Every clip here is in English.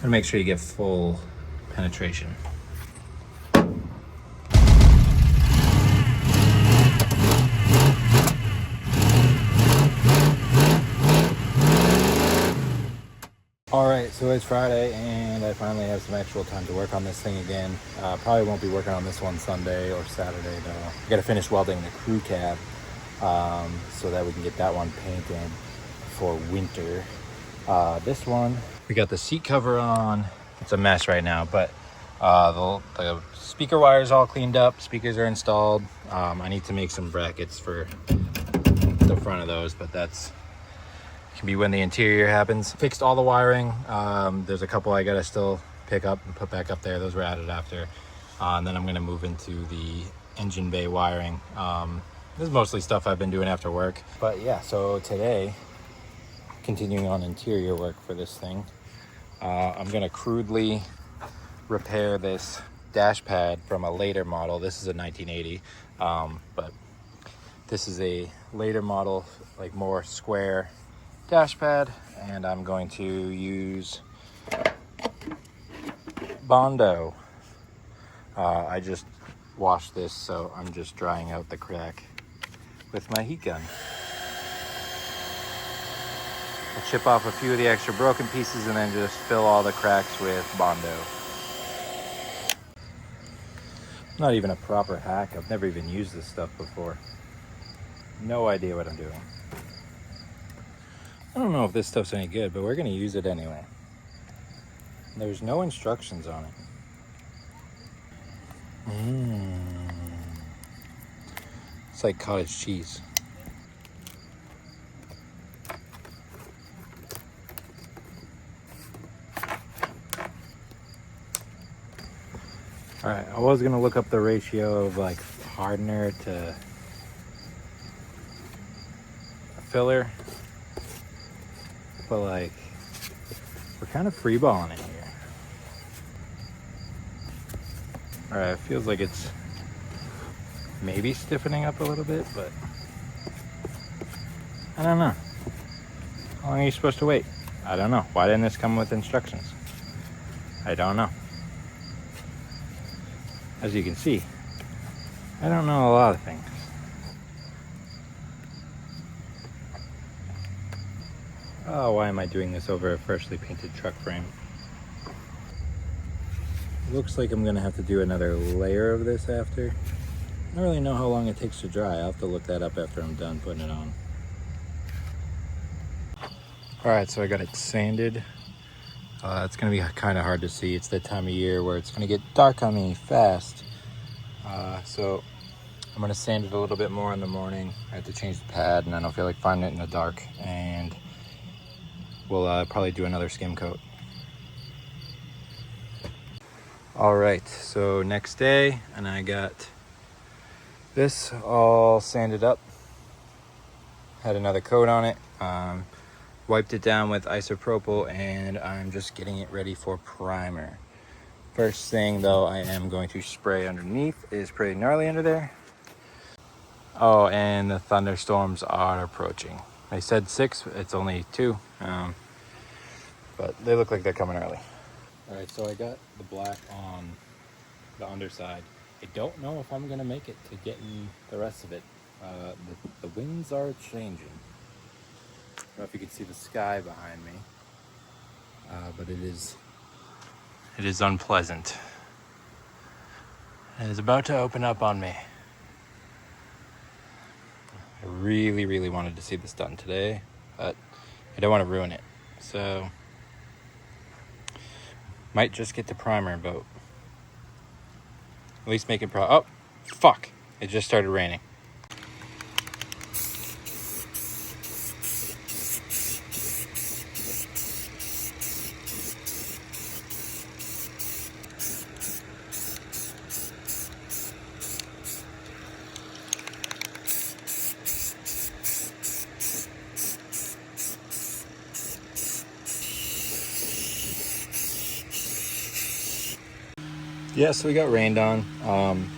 And make sure you get full penetration. Alright, so it's Friday and I finally have some actual time to work on this thing again. Probably won't be working on this one Sunday or Saturday though. I gotta finish welding the crew cab so that we can get that one painted for winter. This one, we got the seat cover on. It's a mess right now, but the speaker wires all cleaned up. Speakers are installed. I need to make some brackets for the front of those, but that's can be when the interior happens. Fixed all the wiring. There's a couple I gotta still pick up and put back up there. Those were added after. And then I'm gonna move into the engine bay wiring. This is mostly stuff I've been doing after work. But yeah, so today, continuing on interior work for this thing, I'm gonna crudely repair this dash pad from a later model. This is a 1980, but this is a later model, like more square dash pad, and I'm going to use Bondo. I just washed this, so I'm just drying out the crack with my heat gun. I'll chip off a few of the extra broken pieces and then just fill all the cracks with Bondo. Not even a proper hack. I've never even used this stuff before. No idea what I'm doing. I don't know if this stuff's any good, but we're gonna use it anyway. There's no instructions on it. It's like cottage cheese. All right, I was gonna look up the ratio of like hardener to filler, but like we're kind of freeballing it here. All right, it feels like it's maybe stiffening up a little bit, but I don't know. How long are you supposed to wait? I don't know. Why didn't this come with instructions? I don't know. As you can see, I don't know a lot of things. Oh, why am I doing this over a freshly painted truck frame? Looks like I'm gonna have to do another layer of this after. I don't really know how long it takes to dry. I'll have to look that up after I'm done putting it on. All right, so I got it sanded. It's gonna be kind of hard to see. It's that time of year where it's gonna get dark on me fast. So I'm gonna sand it a little bit more in the morning. I have to change the pad and I don't feel like finding it in the dark. And we'll probably do another skim coat. All right, so next day, and I got this all sanded up. Had another coat on it. Wiped it down with isopropyl, and I'm just getting it ready for primer. First thing though, I am going to spray underneath. It is pretty gnarly under there. Oh, and the thunderstorms are approaching. They said 6, it's only 2, but they look like they're coming early. All right, so I got the black on the underside. I don't know if I'm gonna make it to getting the rest of it. The winds are changing. I don't know if you can see the sky behind me, but it is unpleasant. It is about to open up on me. I really, really wanted to see this done today, but I don't want to ruin it. So, might just get the primer, but at least make it oh, fuck. It just started raining. Yeah, so we got rained on.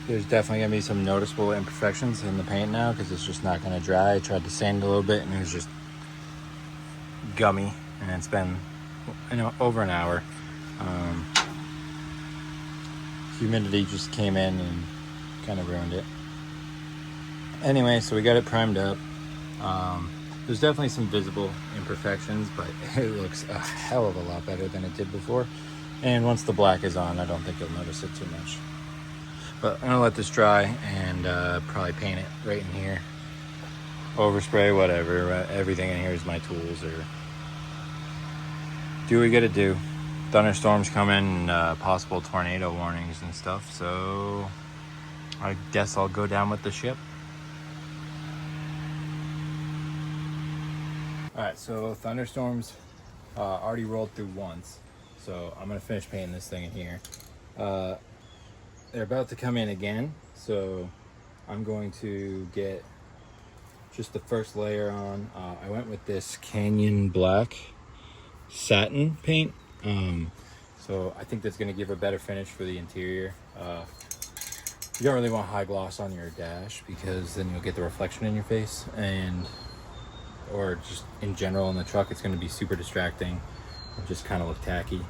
There's definitely gonna be some noticeable imperfections in the paint now because it's just not gonna dry. I tried to sand it a little bit and it was just gummy, and it's been over an hour. Humidity just came in and kind of ruined it. Anyway, so we got it primed up. There's definitely some visible imperfections, but it looks a hell of a lot better than it did before. And once the black is on, I don't think you'll notice it too much. But I'm gonna let this dry and probably paint it right in here. Overspray, whatever. Everything in here is my tools, or do what we gotta do. Thunderstorms coming, possible tornado warnings and stuff. So I guess I'll go down with the ship. All right, so thunderstorms already rolled through once. So I'm gonna finish painting this thing in here. They're about to come in again, so I'm going to get just the first layer on. I went with this Canyon Black satin paint, so I think that's going to give a better finish for the interior. You don't really want high gloss on your dash because then you'll get the reflection in your face, and or just in general in the truck it's going to be super distracting and just kind of look tacky.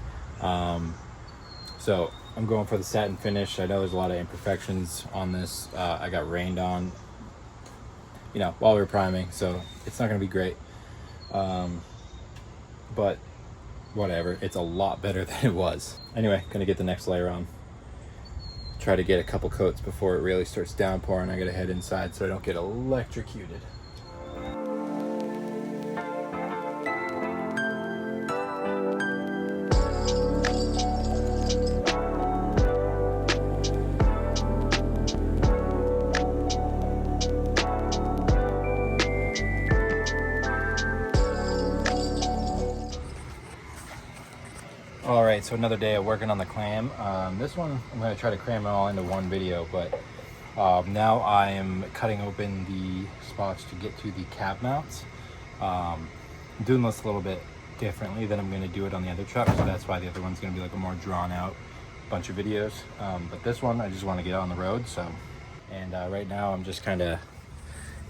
So I'm going for the satin finish. I know there's a lot of imperfections on this. I got rained on, while we were priming, so it's not going to be great. But whatever, it's a lot better than it was. Anyway, gonna get the next layer on. Try to get a couple coats before it really starts downpouring. I gotta head inside so I don't get electrocuted. All right, so another day of working on the clam. This one, I'm gonna try to cram it all into one video, but now I am cutting open the spots to get to the cab mounts. I'm doing this a little bit differently than I'm gonna do it on the other truck, so that's why the other one's gonna be like a more drawn out bunch of videos. But this one, I just wanna get on the road, so. And right now I'm just kinda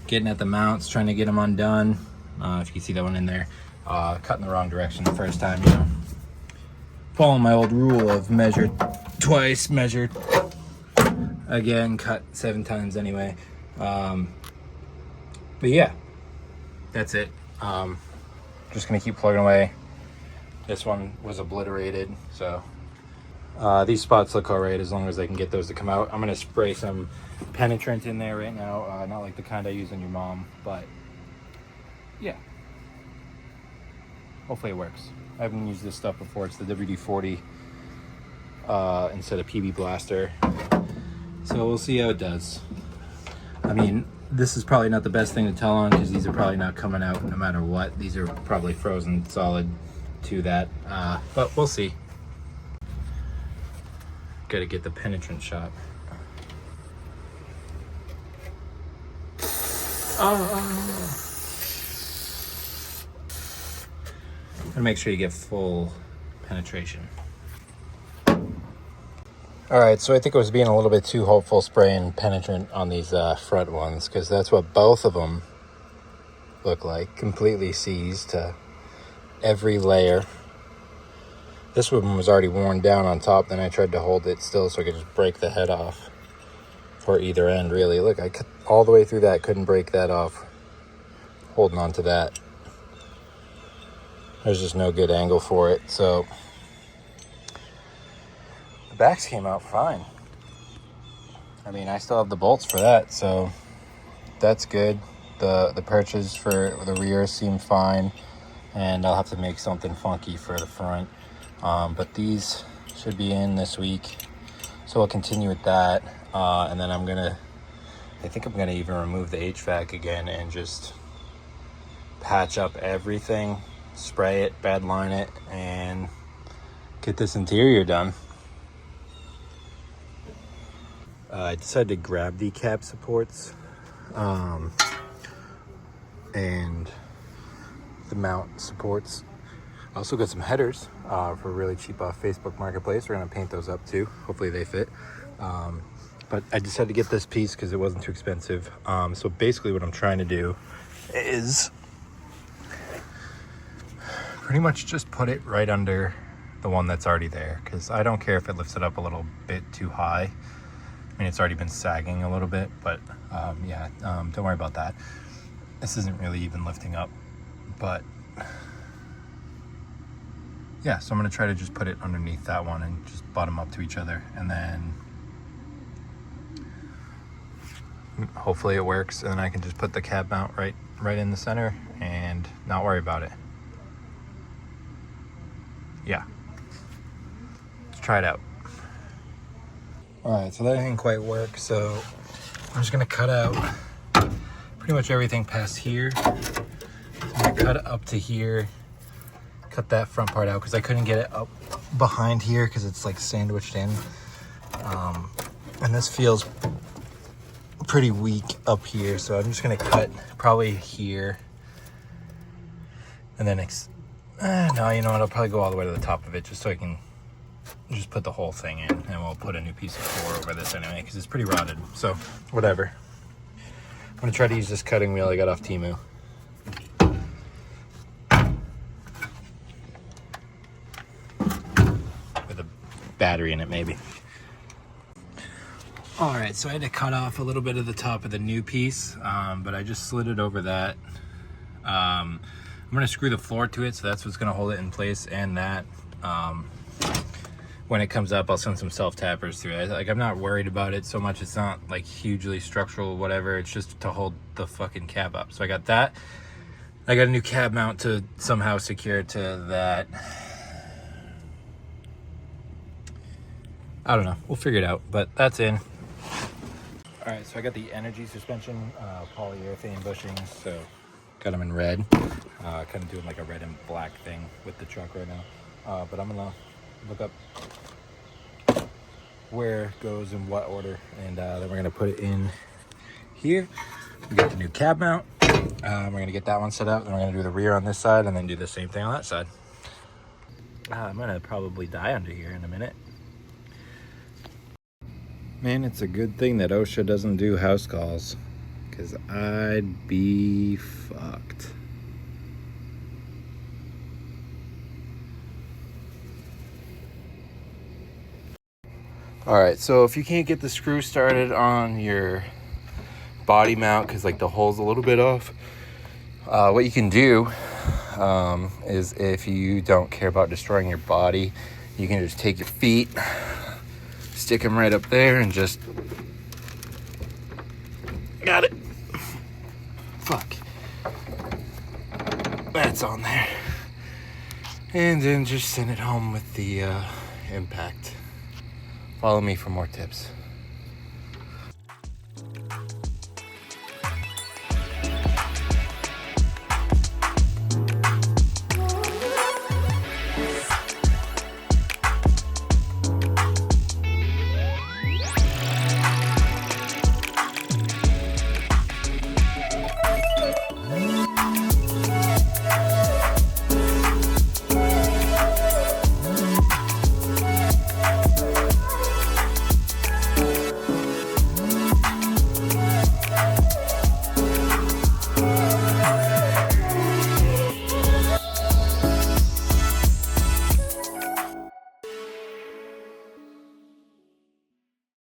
getting at the mounts, trying to get them undone. If you can see that one in there, cutting the wrong direction the first time, Following my old rule of measured twice, measured again, cut 7 times anyway. But yeah, that's it. Just gonna keep plugging away. This one was obliterated, so these spots look all right as long as they can get those to come out. I'm gonna spray some penetrant in there right now, not like the kind I use on your mom, but yeah, hopefully it works. I haven't used this stuff before. It's the WD-40 instead of PB Blaster. So we'll see how it does. I mean, this is probably not the best thing to tell on because these are probably not coming out no matter what. These are probably frozen solid to that, but we'll see. Gotta get the penetrant shot. And make sure you get full penetration. All right, so I think I was being a little bit too hopeful spraying penetrant on these front ones, because that's what both of them look like, completely seized to every layer. This one was already worn down on top, then I tried to hold it still so I could just break the head off for either end, really. Look, I cut all the way through that, couldn't break that off, holding on to that. There's just no good angle for it, so the backs came out fine. I mean, I still have the bolts for that, so that's good. The perches for the rear seem fine, and I'll have to make something funky for the front. But these should be in this week, so I'll continue with that. And then I think I'm gonna even remove the HVAC again and just patch up everything, spray it, bed line it, and get this interior done. I decided to grab the cab supports and the mount supports. I also got some headers for really cheap off Facebook Marketplace. We're gonna paint those up too. Hopefully they fit. But I decided to get this piece because it wasn't too expensive. So basically what I'm trying to do is pretty much just put it right under the one that's already there, because I don't care if it lifts it up a little bit too high. I mean, it's already been sagging a little bit, but don't worry about that. This isn't really even lifting up, but yeah, so I'm gonna try to just put it underneath that one and just butt them up to each other, and then hopefully it works, and then I can just put the cab mount right in the center and not worry about it. Yeah, let's try it out. All right, so that didn't quite work, so I'm just gonna cut out pretty much everything past here. I'm gonna cut it up to here, cut that front part out because I couldn't get it up behind here because it's like sandwiched in. And this feels pretty weak up here, so I'm just gonna cut probably here, and then no, you know what, I'll probably go all the way to the top of it just so I can just put the whole thing in, and we'll put a new piece of floor over this anyway because it's pretty rotted, so whatever. I'm gonna try to use this cutting wheel I got off Temu. With a battery in it, maybe. All right, so I had to cut off a little bit of the top of the new piece, but I just slid it over that. I'm gonna screw the floor to it, so that's what's gonna hold it in place, and that when it comes up, I'll send some self-tappers through it. Like, I'm not worried about it so much. It's not like hugely structural, whatever. It's just to hold the fucking cab up. So I got that. I got a new cab mount to somehow secure to that. I don't know, we'll figure it out, but that's in. All right, so I got the Energy suspension, polyurethane bushings, so got them in red. Kind of doing like a red and black thing with the truck right now. But I'm gonna look up where it goes in what order, and then we're gonna put it in here. We got the new cab mount. We're gonna get that one set up, then we're gonna do the rear on this side, and then do the same thing on that side. I'm gonna probably die under here in a minute. Man, it's a good thing that OSHA doesn't do house calls, because I'd be fucked. All right, so if you can't get the screw started on your body mount because like the hole's a little bit off, what you can do is, if you don't care about destroying your body, you can just take your feet, stick them right up there, and just got it. Fuck, that's on there, and then just send it home with the impact. Follow me for more tips.